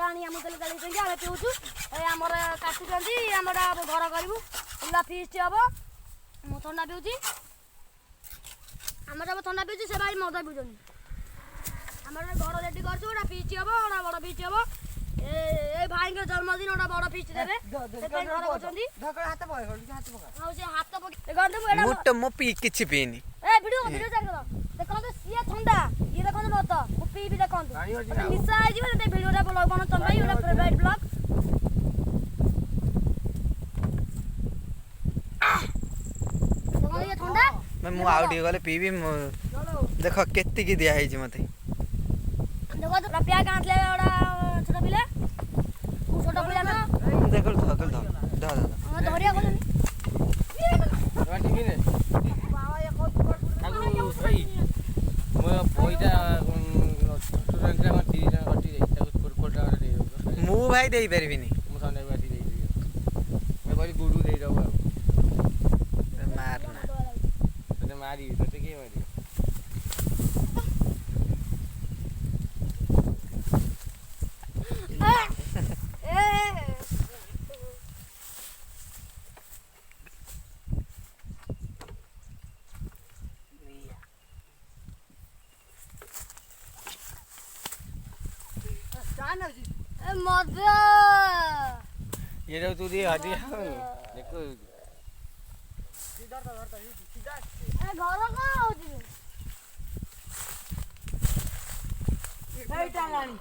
पानी आम तेल गाड़ी आम पीऊँ आमर काटुंट आम घर करूँ पूरा फिस्ट हम मु थंडा पीऊँ आम थंडा पीऊँ से भाई मजा पीऊँ आम घर रेडी कर फिस्ट हम बड़ फिस्ट हम ए भाई जन्मदिन गोटा बड़ फिस्ट देवे हाथ मो पी किछि पीनी ए वीडियो वीडियो चल देखो सी ठंडा ये देखो मत मु पी भी देखो निशा आई जीव वीडियोटा ब्लॉग बन तुम भाई प्राइवेट ब्लॉग देखो ये ठंडा मैं मु आउट गले पीबी देखो केत्ती की दिया है मते देखो रुपया कांतले ओडा छोटा पिला तू छोटा पिला ना देखो धकल ध हम धरिया कोनी ठीक है बाबा ये को भाई मो पइसा रेस्टोरेंट रे मती कटी जाई ताको कोटा दे मु भाई देई परबिनी मु संडे बासी दे मैं कहली गुडू दे दबो मारना तने मारी तते के मारी मजा ये रो तू दी हदी देखो ए घर का होजी एटा लानी